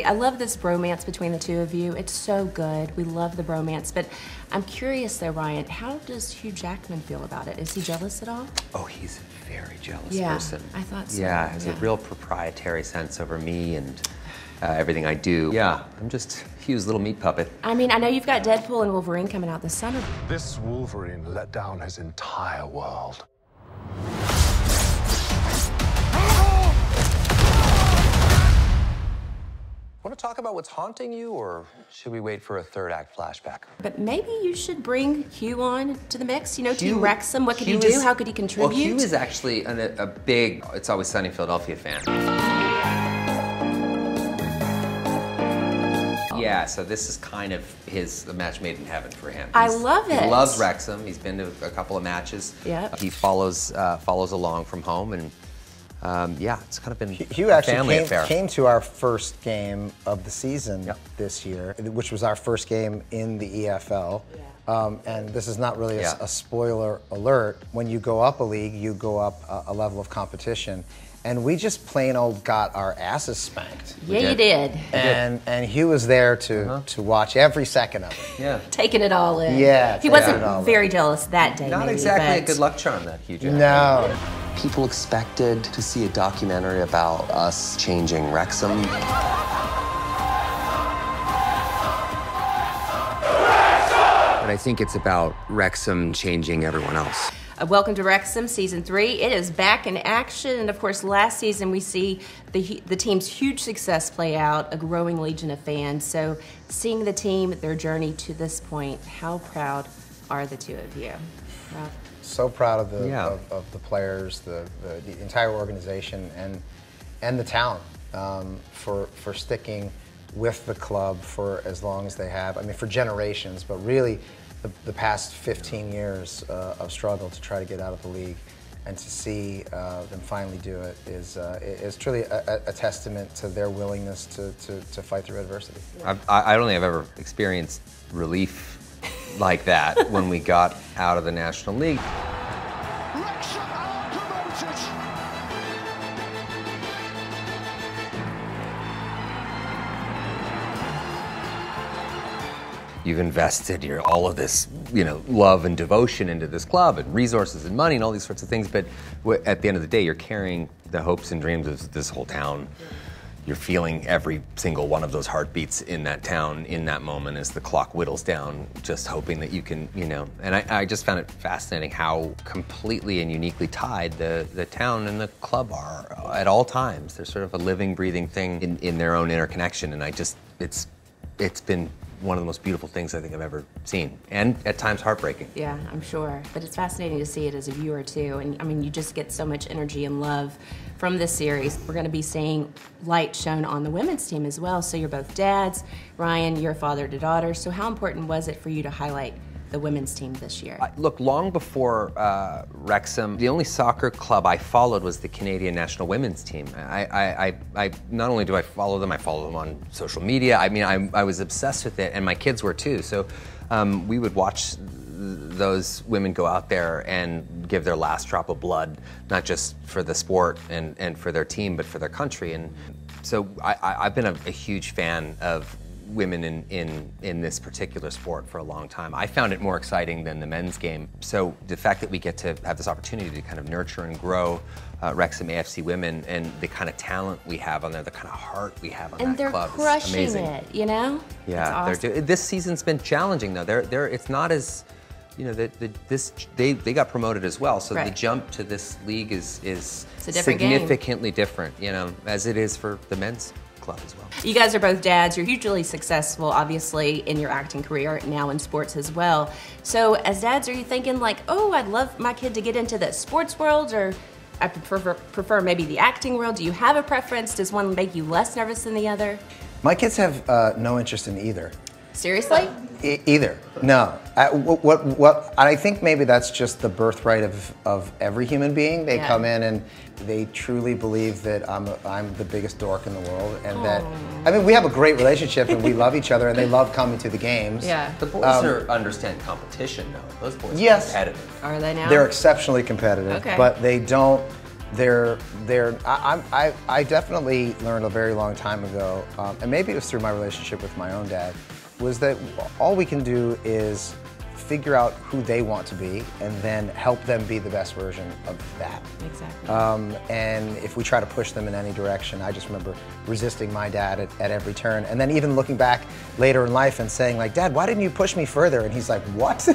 I love this bromance between the two of you. It's so good. We love the bromance. But I'm curious though, Ryan, how does Hugh Jackman feel about it? Is he jealous at all? Oh, he's a very jealous person. I thought so. Yeah, has a real proprietary sense over me and everything I do. Yeah, I'm just Hugh's little meat puppet. I mean, I know you've got Deadpool and Wolverine coming out this summer. This Wolverine let down his entire world. Want to talk about what's haunting you, or should we wait for a third act flashback? But maybe you should bring Hugh on to the mix. You know, Team Wrexham, what could he do? How could he contribute? Well, Hugh is actually a big It's Always Sunny in Philadelphia fan. Yeah, so this is kind of a match made in heaven for him. I love it. He loves Wrexham. He's been to a couple of matches. Yeah. He follows along from home, and yeah, it's kind of been Hugh a family actually affair. came to our first game of the season this year, which was our first game in the EFL. Yeah. And this is not really a spoiler alert. When you go up a league, you go up a level of competition. And we just plain old got our asses spanked. Yeah, you did. And Hugh was there to watch every second of it. Yeah. Taking it all in. Yeah. He wasn't very jealous that day. Not maybe, exactly but... a good luck charm, that Hugh Jackman. No. People expected to see a documentary about us changing Wrexham. But I think it's about Wrexham changing everyone else. Welcome to Wrexham Season 3. It is back in action, and of course last season we see the team's huge success play out, a growing legion of fans. So seeing the team, their journey to this point, how proud are the two of you? Rob? So proud of the players, the entire organization, and the town for sticking with the club for as long as they have. I mean, for generations, but really the past 15 years of struggle to try to get out of the league, and to see them finally do it is truly a testament to their willingness to fight through adversity. I don't think I've ever experienced relief like that when we got out of the National League. Wrexham are promoted! You've invested all of this, love and devotion into this club and resources and money and all these sorts of things. But at the end of the day, you're carrying the hopes and dreams of this whole town. You're feeling every single one of those heartbeats in that town in that moment as the clock whittles down, just hoping that you can, And I just found it fascinating how completely and uniquely tied the town and the club are at all times. They're sort of a living, breathing thing in their own interconnection. And it's been one of the most beautiful things I think I've ever seen, and at times heartbreaking. Yeah, I'm sure. But it's fascinating to see it as a viewer too. And I mean, you just get so much energy and love from this series. We're going to be seeing light shown on the women's team as well. So you're both dads. Ryan, you're a father to daughter. So how important was it for you to highlight the women's team this year? Look, long before Wrexham, the only soccer club I followed was the Canadian national women's team. I not only do I follow them on social media. I mean, I was obsessed with it, and my kids were too. So we would watch those women go out there and give their last drop of blood, not just for the sport and for their team, but for their country. And so I've been a huge fan of women in this particular sport for a long time. I found it more exciting than the men's game. So the fact that we get to have this opportunity to kind of nurture and grow Wrexham AFC women and the kind of talent we have on there, the kind of heart we have on that club is amazing. And they're crushing it, Yeah, awesome. this season's been challenging though. It's not as, they got promoted as well. So the jump to this league is significantly different, as it is for the men's club as well. You guys are both dads. You're hugely successful, obviously, in your acting career, now in sports as well. So as dads, are you thinking like, oh, I'd love my kid to get into the sports world, or I prefer maybe the acting world? Do you have a preference? Does one make you less nervous than the other? My kids have no interest in either. Seriously? Either. No. I think maybe that's just the birthright of every human being. They come in and they truly believe that I'm the biggest dork in the world, and that, I mean, we have a great relationship and we love each other and they love coming to the games. Yeah. The boys understand competition though. Those boys are competitive. Are they now? They're exceptionally competitive, but they don't I definitely learned a very long time ago, and maybe it was through my relationship with my own dad, was that all we can do is figure out who they want to be and then help them be the best version of that. Exactly. And if we try to push them in any direction, I just remember resisting my dad at every turn, and then even looking back later in life and saying like, Dad, why didn't you push me further? And he's like, what?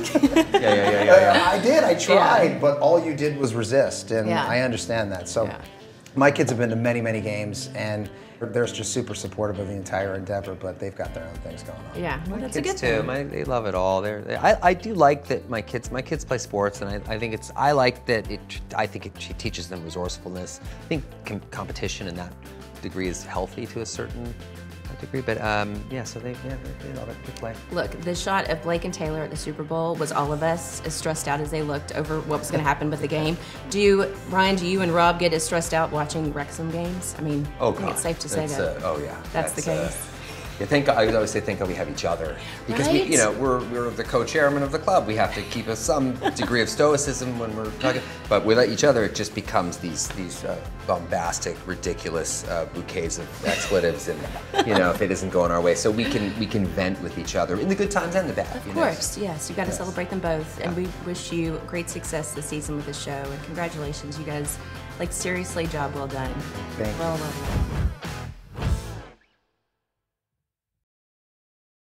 Yeah. I did, I tried, but all you did was resist, and I understand that. So my kids have been to many, many games, and they're just super supportive of the entire endeavor, but they've got their own things going on. Yeah, well, that's a good too. thing. They love it all. I do like that my kids play sports, and I like that I think it teaches them resourcefulness. I think competition in that degree is healthy to a certain degree, but so they love it. They play. Look, the shot of Blake and Taylor at the Super Bowl was all of us as stressed out as they looked over what was going to happen with the game. Ryan, do you and Rob get as stressed out watching Wrexham games? I mean, I think it's safe to say that. That's the case. I would always say thank God we have each other, because Right? we're the co-chairman of the club. We have to keep some degree of stoicism when we're talking, but without each other, it just becomes these bombastic, ridiculous bouquets of expletives, and if it isn't going our way, so we can vent with each other in the good times and the bad. Of course, yes. You got to celebrate them both, and we wish you great success this season with the show. And congratulations, you guys! Like seriously, job well done. Thank you. Well done.